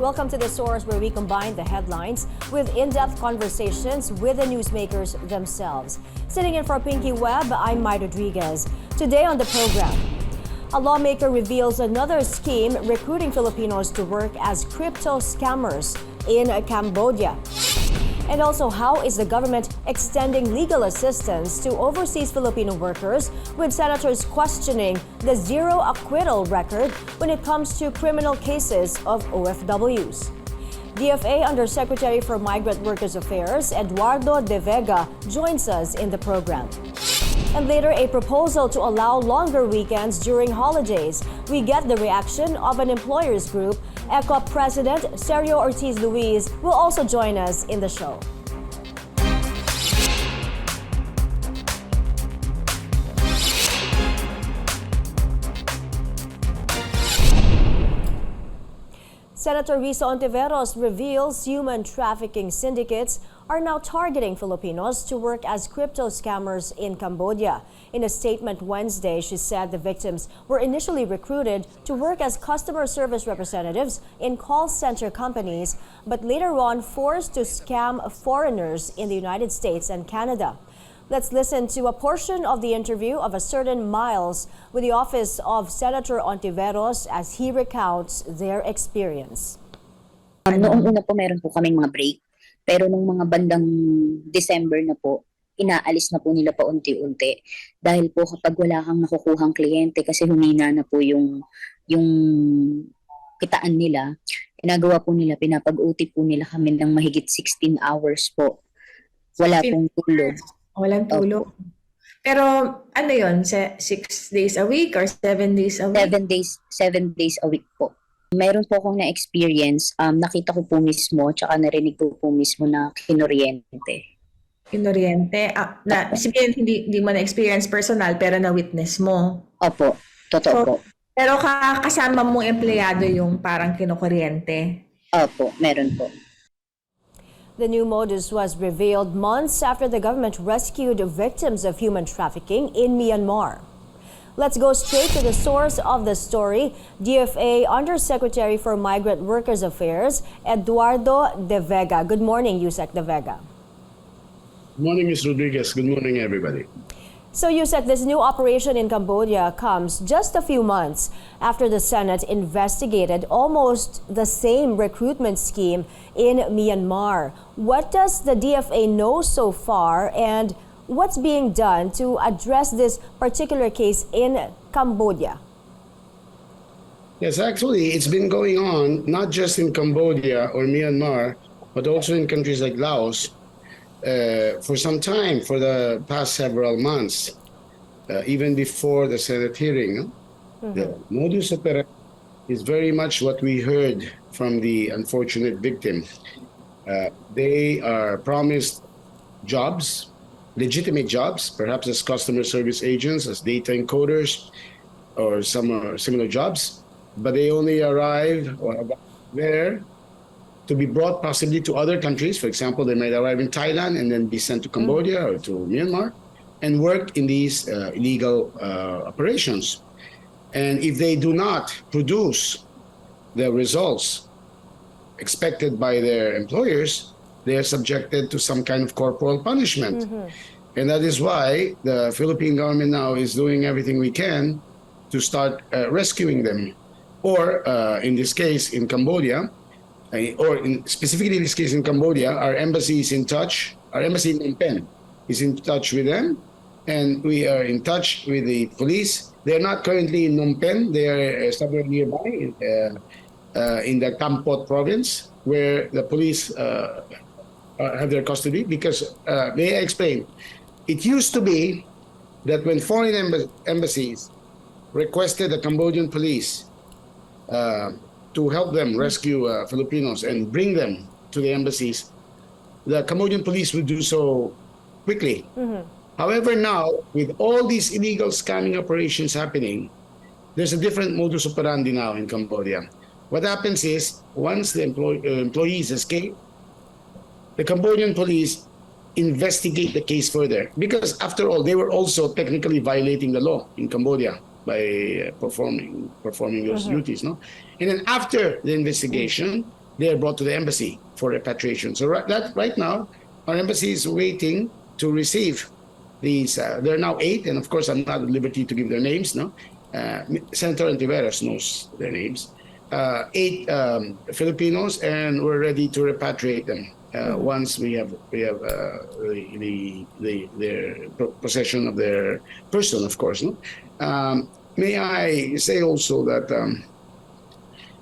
Welcome to The Source, where we combine the headlines with in-depth conversations with the newsmakers themselves. Sitting in for Pinky Webb, I'm Mai Rodriguez. Today on the program, a lawmaker reveals another scheme recruiting Filipinos to work as crypto scammers in Cambodia. And also, how is the government extending legal assistance to overseas Filipino workers, with senators questioning the Zero Acquittal record when it comes to criminal cases of OFWs? DFA Undersecretary for Migrant Workers Affairs, Eduardo de Vega, joins us in the program. And later, a proposal to allow longer weekends during holidays. We get the reaction of an employers group. ECOP President Sergio Ortiz will also join us in the show. Senator Risa Ontiveros reveals human trafficking syndicates are now targeting Filipinos to work as crypto scammers in Cambodia. In a statement Wednesday, she said the victims were initially recruited to work as customer service representatives in call center companies, but later on forced to scam foreigners in the United States and Canada. Let's listen to a portion of the interview of a certain Miles with the office of Senator Ontiveros as he recounts their experience. Noong una po meron po kaming mga break, pero nung mga bandang December na po, inaalis na po nila paunti-unti. Dahil po kapag wala kang nakukuhang kliyente kasi humina na po yung kitaan nila, ginagawa po nila, pinapag-uti po nila kami ng mahigit 16 hours po. Wala pong tulog. Walang tulog. Pero ano yun? 6 days a week or 7 days a week? 7 days a week po. Mayroon po akong na-experience, nakita ko po mismo, tsaka narinig ko po mismo na kinuryente. Kinuryente? Sabihin, hindi mo na-experience personal pero na-witness mo? Opo, totoo po. Pero kasama mong empleyado yung parang kinukuryente? Opo, meron po. The new modus was revealed months after the government rescued victims of human trafficking in Myanmar. Let's go straight to the source of the story. DFA Undersecretary for Migrant Workers Affairs, Eduardo de Vega. Good morning, USec de Vega. Good morning, Ms. Rodriguez. Good morning, everybody. So, USec, this new operation in Cambodia comes just a few months after the Senate investigated almost the same recruitment scheme in Myanmar. What does the DFA know so far, and what's being done to address this particular case in Cambodia? Yes, actually, it's been going on not just in Cambodia or Myanmar, but also in countries like Laos for some time, for the past several months, even before the Senate hearing. The modus operandi is very much what we heard from the unfortunate victim. They are promised jobs, legitimate jobs, perhaps as customer service agents, as data encoders, or some similar jobs, but they only arrive there to be brought possibly to other countries. For example, they might arrive in Thailand and then be sent to Cambodia or to Myanmar and work in these illegal operations. And if they do not produce the results expected by their employers, they are subjected to some kind of corporal punishment. And that is why the Philippine government now is doing everything we can to start rescuing them. Or in this case, in Cambodia, specifically in this case in Cambodia, our embassy is in touch. Our embassy in Phnom Penh is in touch with them, and we are in touch with the police. They are not currently in Phnom Penh. They are somewhere nearby in the Kampot province, where the police have their custody. Because, may I explain? It used to be that when foreign embassies requested the Cambodian police to help them rescue Filipinos and bring them to the embassies, the Cambodian police would do so quickly. However, now, with all these illegal scamming operations happening, there's a different modus operandi now in Cambodia. What happens is, once the employees escape, the Cambodian police investigate the case further. Because after all, they were also technically violating the law in Cambodia by performing those duties, no? And then after the investigation, they are brought to the embassy for repatriation. So right now, our embassy is waiting to receive these. There are now 8, and of course, I'm not at liberty to give their names. No, Senator Antiveros knows their names. 8 Filipinos, and we're ready to repatriate them once we have their possession of their person, of course. No? May I say also that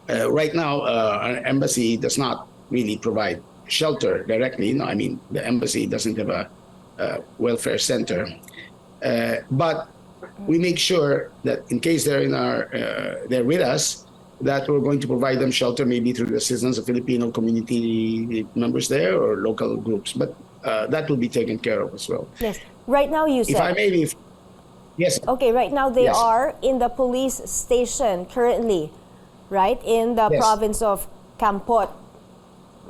right now our embassy does not really provide shelter directly. No, I mean the embassy doesn't have a welfare center, but we make sure that in case they're they're with us, that we're going to provide them shelter, maybe through the assistance of Filipino community members there or local groups. But that will be taken care of as well. Yes. Right now, you said. If I may, yes. Okay. Right now, they Yes. are in the police station currently, right, in the Yes. province of Kampot,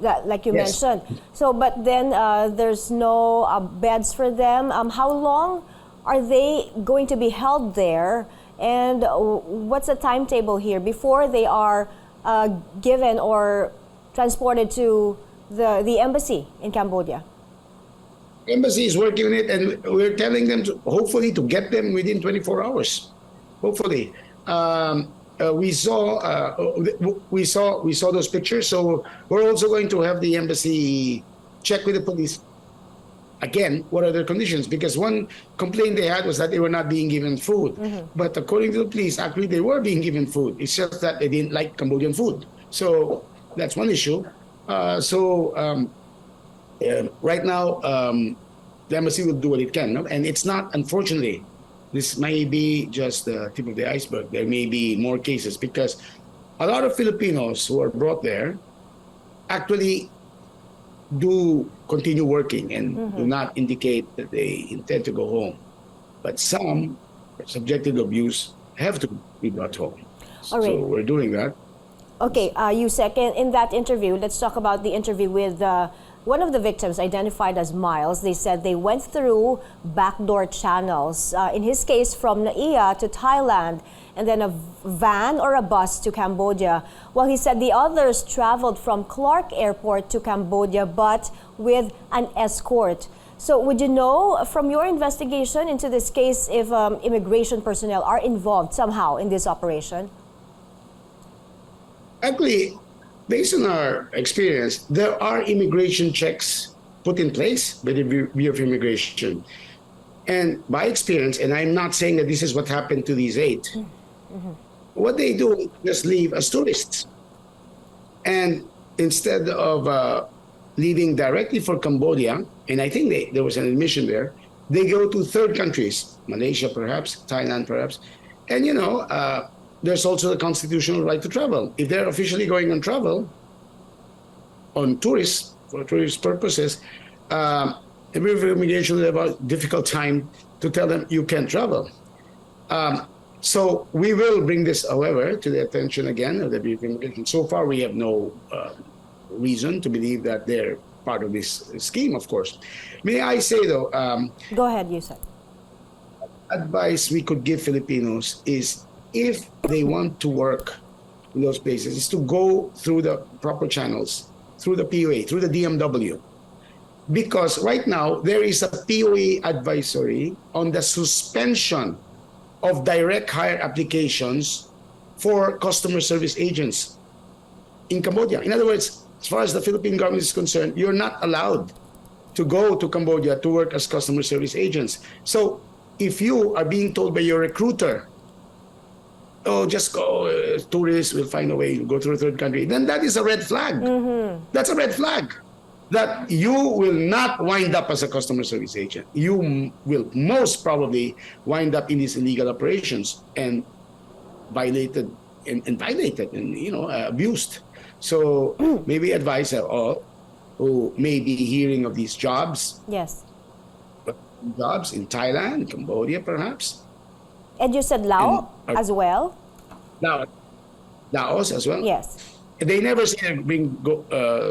that, like you Yes. mentioned. So, but then there's no beds for them. How long are they going to be held there? And what's the timetable here before they are given or transported to the embassy in Cambodia? Embassy is working on it, and we're telling them to hopefully to get them within 24 hours. Hopefully, we saw those pictures. So we're also going to have the embassy check with the police again, what are their conditions? Because one complaint they had was that they were not being given food. But according to the police, actually they were being given food. It's just that they didn't like Cambodian food. So that's one issue. Right now, the embassy will do what it can. No? And it's not, unfortunately, this may be just the tip of the iceberg. There may be more cases because a lot of Filipinos who are brought there actually do continue working and do not indicate that they intend to go home. But some, subjected to abuse, have to be brought home. All right. So we're doing that. Okay, USec, in that interview, let's talk about the interview with one of the victims identified as Miles. They said they went through backdoor channels, in his case from Naiya to Thailand, and then a van or a bus to Cambodia, while he said the others traveled from Clark Airport to Cambodia, but with an escort. So would you know from your investigation into this case if immigration personnel are involved somehow in this operation? Actually, based on our experience, there are immigration checks put in place by the Bureau of Immigration. And by experience, and I'm not saying that this is what happened to these 8, what they do is just leave as tourists. And instead of leaving directly for Cambodia, and I think there was an admission there, they go to third countries, Malaysia perhaps, Thailand perhaps, and there's also the constitutional right to travel. If they're officially going on travel, for tourist purposes, the Bureau of Immigration will have a difficult time to tell them you can't travel. So we will bring this, however, to the attention again of the Bureau of Immigration. So far, we have no reason to believe that they're part of this scheme, of course. May I say, though, Go ahead, Yusef. advice we could give Filipinos is if they want to work in those places, is to go through the proper channels, through the POA, through the DMW. Because right now, there is a POA advisory on the suspension of direct hire applications for customer service agents in Cambodia. In other words, as far as the Philippine government is concerned, you're not allowed to go to Cambodia to work as customer service agents. So if you are being told by your recruiter, oh, just go, tourists will find a way to go to a third country, then that is a red flag. That's a red flag. That you will not wind up as a customer service agent. You will most probably wind up in these illegal operations and violated and abused. So maybe advise all who may be hearing of these jobs. Yes. Jobs in Thailand, Cambodia, perhaps. And you said Laos as well? Laos as well. Yes. They never say being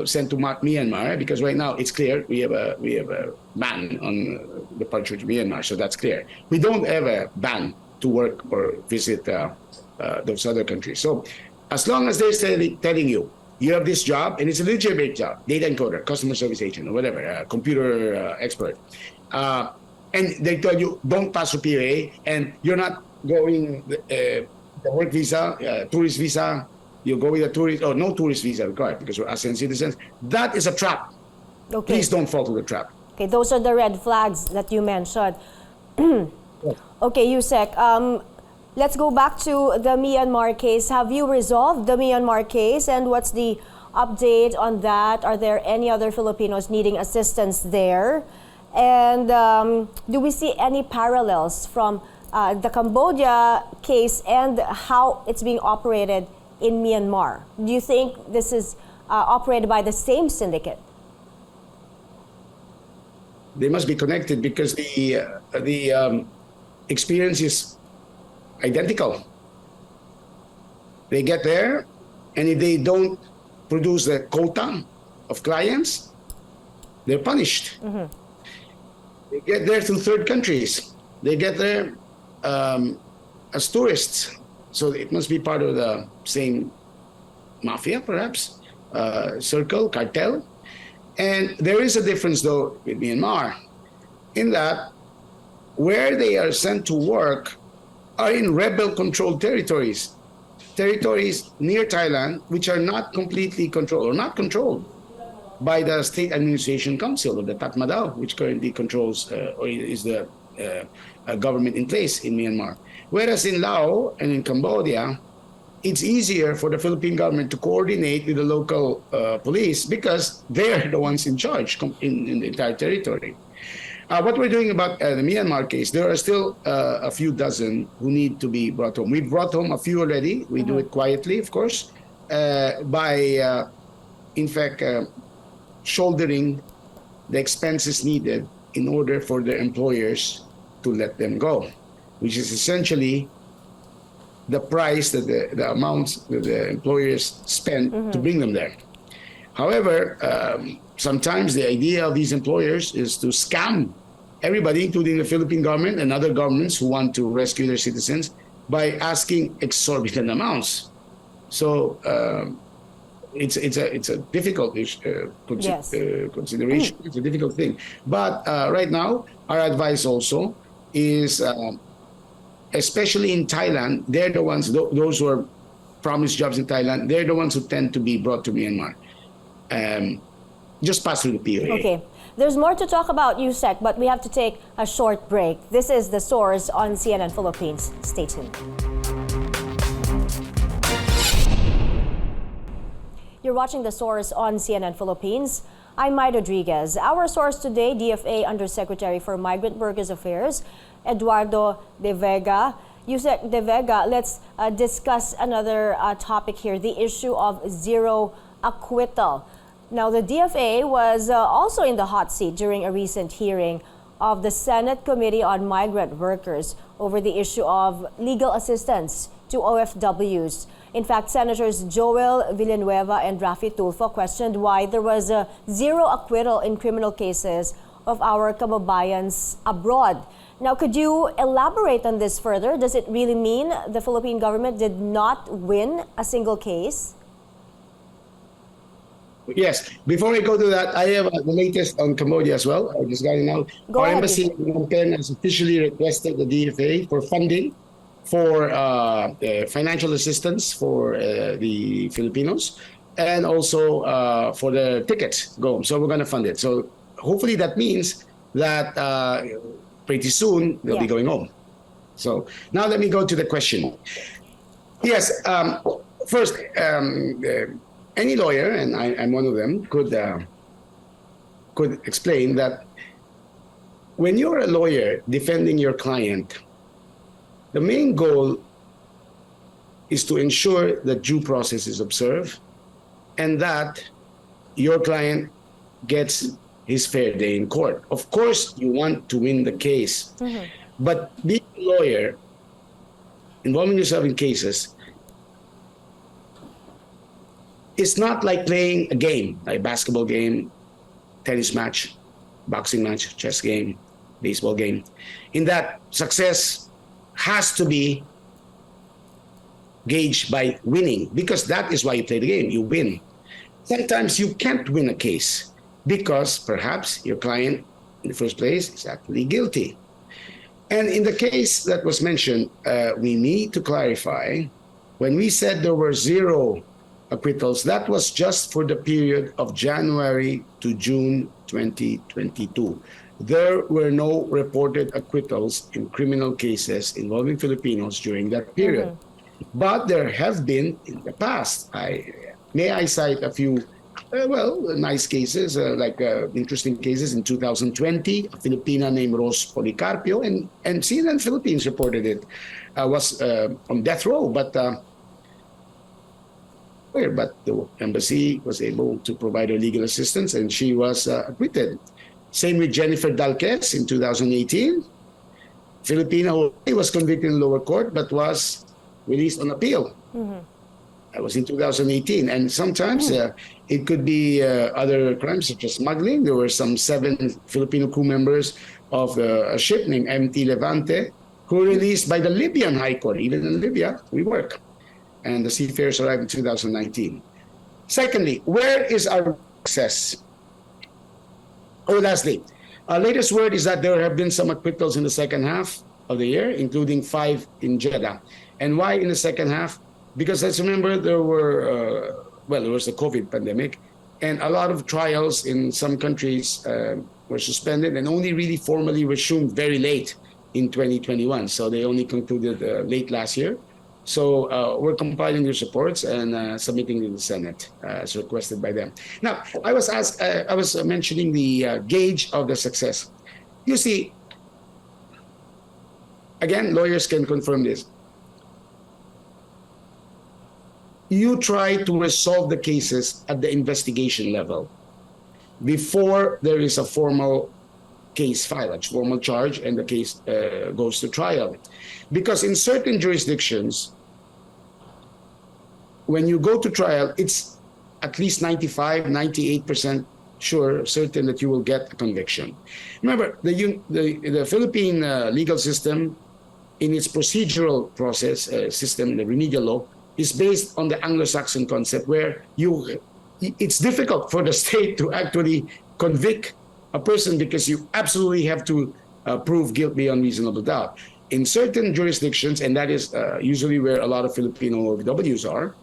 sent to Myanmar because right now it's clear we have a ban on departure to Myanmar, so that's clear. We don't have a ban to work or visit those other countries. So as long as they're telling you you have this job, and it's a legitimate job, data encoder, customer service agent, or whatever, computer expert. And they tell you, don't pass your PA, and you're not going the work visa, tourist visa, you go with a tourist, or no tourist visa required because we're ASEAN citizens. That is a trap. Okay. Please don't fall to the trap. Okay, those are the red flags that you mentioned. Okay, USec, let's go back to the Myanmar case. Have you resolved the Myanmar case, and what's the update on that? Are there any other Filipinos needing assistance there? And do we see any parallels from the Cambodia case and how it's being operated in Myanmar? Do you think this is operated by the same syndicate? They must be connected because the experience is identical. They get there, and if they don't produce the quota of clients, they're punished. Mm-hmm. They get there through third countries. They get there as tourists. So it must be part of the same mafia, perhaps, circle, cartel. And there is a difference, though, with Myanmar, in that where they are sent to work are in rebel-controlled territories, territories near Thailand, which are not completely controlled, or not controlled by the State Administration Council, or the Tatmadaw, which currently controls, or is the government in place in Myanmar. Whereas in Laos and in Cambodia, it's easier for the Philippine government to coordinate with the local police because they're the ones in charge in the entire territory. What we're doing about the Myanmar case, there are still a few dozen who need to be brought home. We've brought home a few already. We do it quietly, of course, by, in fact, shouldering the expenses needed in order for their employers to let them go, which is essentially the price that the amounts that the employers spend to bring them there. However, sometimes the idea of these employers is to scam everybody, including the Philippine government and other governments who want to rescue their citizens, by asking exorbitant amounts. So it's a difficult consideration. It's a difficult thing. But right now, our advice also is, especially in Thailand, they're the ones, those who are promised jobs in Thailand, they're the ones who tend to be brought to Myanmar. Just pass through the POA. Okay. There's more to talk about, USec, but we have to take a short break. This is The Source on CNN Philippines. Stay tuned. You're watching The Source on CNN Philippines. I'm Mai Rodriguez. Our source today, DFA Undersecretary for Migrant Workers Affairs, Eduardo de Vega. USec de Vega, let's discuss another topic here, the issue of Zero Acquittal. Now, the DFA was also in the hot seat during a recent hearing of the Senate Committee on Migrant Workers over the issue of legal assistance to OFWs. In fact, Senators Joel Villanueva and Raffy Tulfo questioned why there was a zero acquittal in criminal cases of our kababayans abroad. Now, could you elaborate on this further? Does it really mean the Philippine government did not win a single case? Yes. Before I go to that, I have the latest on Cambodia as well. I just got it now. Our embassy in Phnom Penh has officially requested the DFA for funding for financial assistance for the Filipinos, and also for the tickets go. So we're going to fund it. So hopefully that means that pretty soon they'll be going home. So now let me go to the question. Yes. First, any lawyer, and I'm one of them, could explain that when you're a lawyer defending your client, the main goal is to ensure that due process is observed and that your client gets his fair day in court. Of course, you want to win the case, but being a lawyer, involving yourself in cases, it's not like playing a game, like a basketball game, tennis match, boxing match, chess game, baseball game. In that, success has to be gauged by winning, because that is why you play the game. You win. sometimes you can't win a case because perhaps your client in the first place is actually guilty. And in the case that was mentioned, we need to clarify, when we said there were 0 acquittals, that was just for the period of January to June 2022. There were no reported acquittals in criminal cases involving Filipinos during that period. But there have been in the past. May I cite a few, nice cases, interesting cases in 2020. A Filipina named Rose Policarpio, and CNN Philippines reported it, was on death row, but the embassy was able to provide her legal assistance, and she was acquitted. Same with Jennifer Dalquez in 2018. Filipino who was convicted in lower court but was released on appeal. That was in 2018. And sometimes it could be other crimes such as smuggling. There were some 7 Filipino crew members of a ship named MT Levante who were released by the Libyan High Court. Even in Libya, we work. And the seafarers arrived in 2019. Secondly, where is our success? Lastly, our latest word is that there have been some acquittals in the second half of the year, including 5 in Jeddah. And why in the second half? Because let's remember there was the COVID pandemic, and a lot of trials in some countries were suspended and only really formally resumed very late in 2021. So they only concluded late last year. So we're compiling these reports and submitting to the Senate as requested by them. Now, I was mentioning the gauge of the success. You see, again, lawyers can confirm this. You try to resolve the cases at the investigation level before there is a formal case file, a formal charge, and the case goes to trial. Because in certain jurisdictions, when you go to trial, it's at least 95, 98% certain that you will get a conviction. Remember, the Philippine legal system, in its procedural process system, the remedial law, is based on the Anglo-Saxon concept where it's difficult for the state to actually convict a person because you absolutely have to prove guilt beyond reasonable doubt. In certain jurisdictions, and that is usually where a lot of Filipino OVWs are,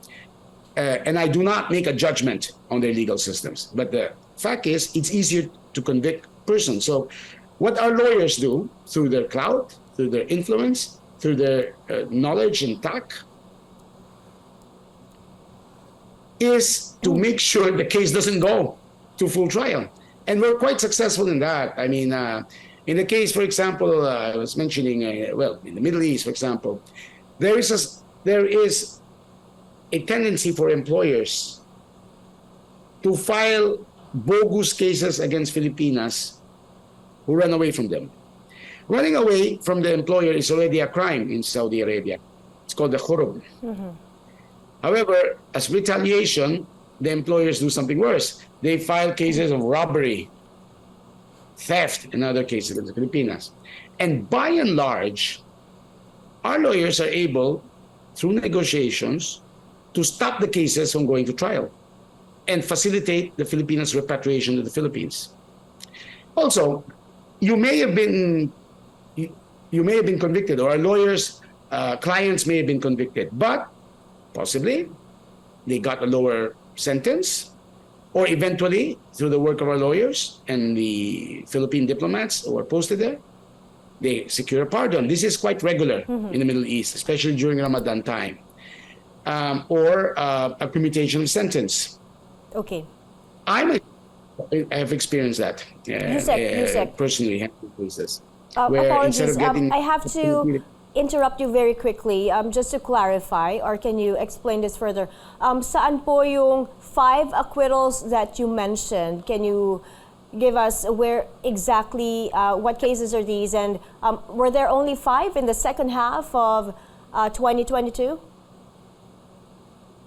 and I do not make a judgment on their legal systems, but the fact is it's easier to convict persons. So what our lawyers do through their clout, through their influence, through their knowledge and tact, is to make sure the case doesn't go to full trial. And we're quite successful in that. I mean, in the case, for example, I was mentioning, in the Middle East, for example, there is a tendency for employers to file bogus cases against Filipinas who run away from them. Running away from the employer is already a crime in Saudi Arabia. It's called the khurub. However, as retaliation, the employers do something worse. They file cases of robbery, theft, and other cases in the Filipinas. And by and large, our lawyers are able, through negotiations, to stop the cases from going to trial and facilitate the Filipinos' repatriation to the Philippines. Also, you may have been convicted, or our lawyers' clients may have been convicted, but possibly they got a lower sentence, or eventually, through the work of our lawyers and the Philippine diplomats who are posted there, they secure a pardon. This is quite regular in the Middle East, especially during Ramadan time, or a commutation of sentence. Okay. I have experienced that USec. personally. Cases apologies, I have to interrupt you very quickly just to clarify, or can you explain this further? Saan po yung 5 acquittals that you mentioned? Can you give us where exactly, what cases are these, and were there only 5 in the second half of 2022?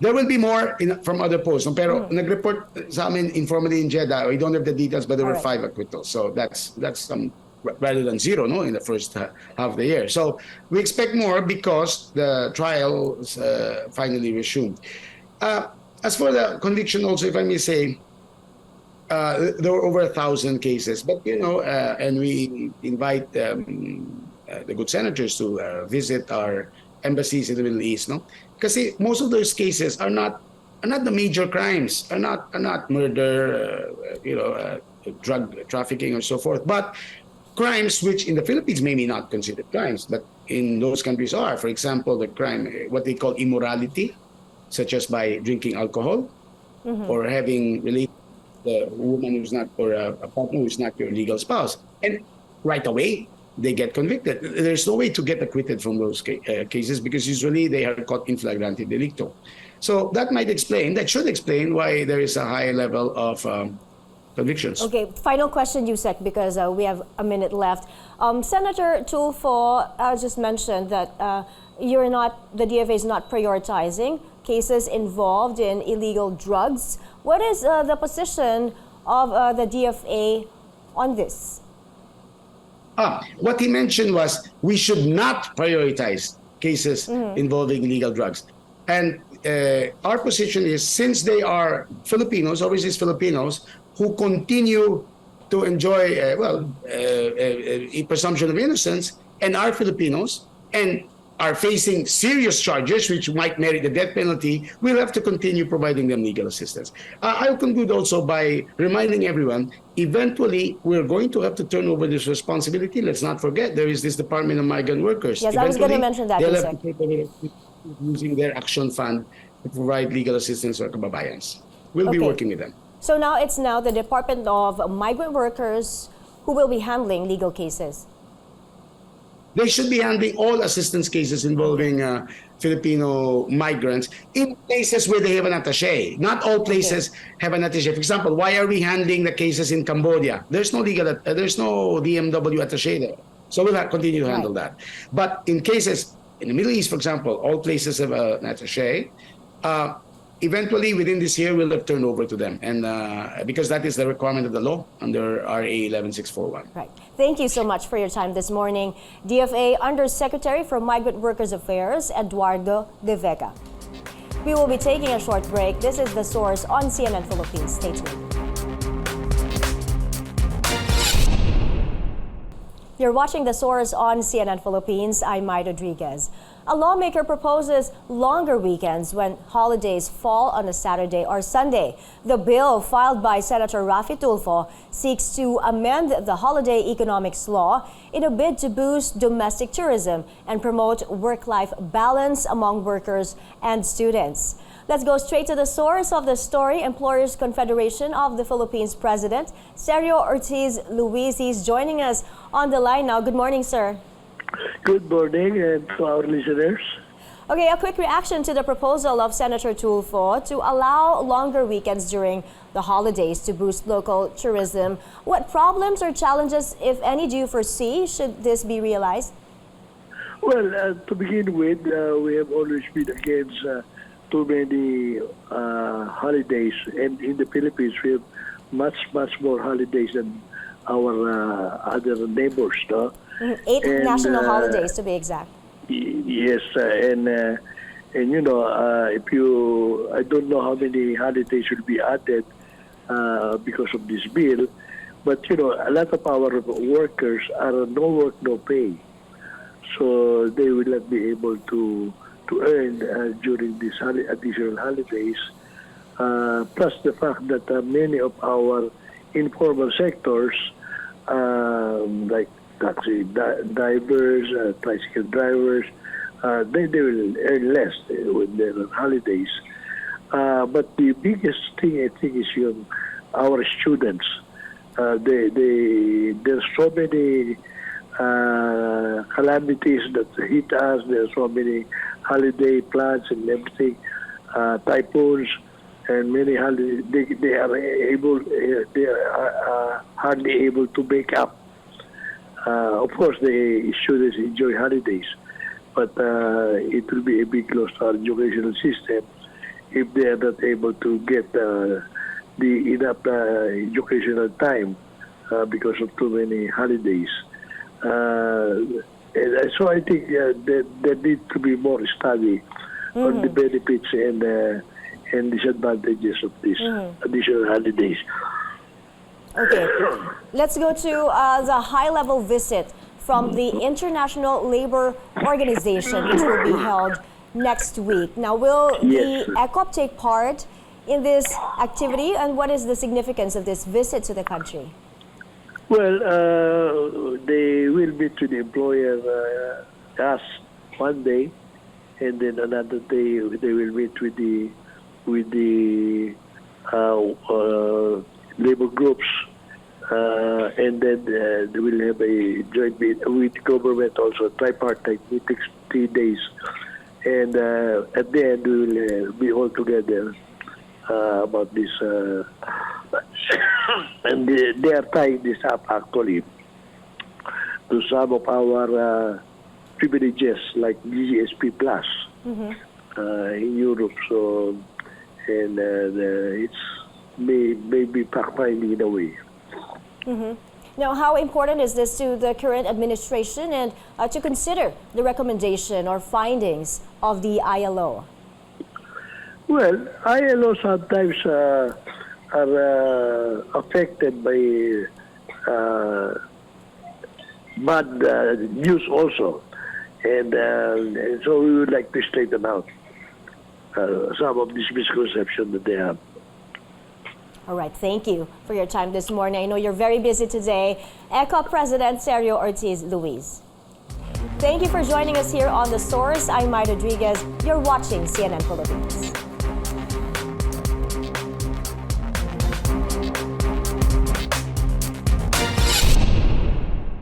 There will be more from other posts. Pero nag-report sa amin informally in Jeddah. We don't have the details, but there were 5 acquittals. So that's rather than 0, no, in the first half of the year. So we expect more because the trial finally resumed. as for the conviction also, if I may say, there were over 1,000 cases, but and we invite the good senators to visit our embassies in the Middle East, no? Kasi most of those cases are not the major crimes, are not murder, drug trafficking or so forth, but crimes which in the Philippines may be not considered crimes, but in those countries are. For example, the crime, what they call immorality, such as by drinking alcohol or having related the woman who's not, or a partner who's not your legal spouse. And right away, they get convicted. There's no way to get acquitted from those cases because usually they are caught in flagrante delicto. So that should explain why there is a high level of convictions. Okay, final question, USec, because we have a minute left. Senator Tulfo just mentioned that the DFA is not prioritizing cases involved in illegal drugs. What is the position of the DFA on this? What he mentioned was we should not prioritize cases involving illegal drugs. And our position is, since they are Filipinos, overseas Filipinos, who continue to enjoy, a presumption of innocence, and are Filipinos, and are facing serious charges which might merit the death penalty, we'll have to continue providing them legal assistance. I'll conclude also by reminding everyone, eventually we're going to have to turn over this responsibility. Let's not forget, there is this Department of Migrant Workers. Yes, I was going to mention that, they'll have to take over using their action fund to provide legal assistance to our kababayans. We'll be working with them. So now it's the Department of Migrant Workers who will be handling legal cases. They should be handling all assistance cases involving Filipino migrants in places where they have an attaché. Not all places have an attaché. For example, why are we handling the cases in Cambodia? There's no DMW attaché there. So we'll continue to handle that. But in cases in the Middle East, for example, all places have an attaché. Eventually, within this year, we'll have turned over to them, and because that is the requirement of the law under RA 11641. Right. Thank you so much for your time this morning, DFA Undersecretary for Migrant Workers Affairs, Eduardo de Vega. We will be taking a short break. This is The Source on CNN Philippines. Stay tuned. You're watching The Source on CNN Philippines. I'm Mai Rodriguez. A lawmaker proposes longer weekends when holidays fall on a Saturday or Sunday. The bill filed by Senator Raffy Tulfo seeks to amend the holiday economics law in a bid to boost domestic tourism and promote work-life balance among workers and students. Let's go straight to the source of the story. Employers Confederation of the Philippines President Sergio Ortiz Luis is joining us on the line now. Good morning, sir. Good morning and to our listeners. Okay, a quick reaction to the proposal of Senator Tulfo to allow longer weekends during the holidays to boost local tourism. What problems or challenges, if any, do you foresee should this be realized? Well, to begin with, we have always been against too many holidays, and in the Philippines we have much more holidays than our other neighbors. No? 8 national holidays to be exact. Yes, and if you, I don't know how many holidays will be added because of this bill, but a lot of our workers are no work, no pay, so they will not be able to earn during these additional holidays. Plus the fact that many of our informal sectors, like taxi drivers, tricycle drivers, they will earn less with their holidays. But the biggest thing, I think, is our students. There's so many calamities that hit us. There's so many holiday plans and everything, typhoons, and many holidays. They are hardly able to make up. Of course, the students enjoy holidays, but it will be a big loss to our educational system if they are not able to get the enough educational time because of too many holidays. And so I think there needs to be more study on the benefits and and disadvantages of these additional holidays. Okay, let's go to the high-level visit from the International Labor Organization, which will be held next week. Now, will Yes. the ECOP take part in this activity, and what is the significance of this visit to the country? Well, they will meet with the employer us one day, and then another day they will meet with the labor groups, and then they will have a joint meeting with government also, tripartite meetings, 3 days, and at the end we will be all together about this, and they are tying this up actually to some of our privileges like GSP Plus in Europe. So, and it's maybe fact-finding in a way. Now, how important is this to the current administration and to consider the recommendation or findings of the ILO? Well, ILO sometimes are affected by bad news also, and so we would like to straighten out some of this misconception that they have. All right, thank you for your time this morning. I know you're very busy today. ECOP President Sergio Ortiz Luis. Thank you for joining us here on The Source. I'm Maya Rodriguez. You're watching CNN Philippines.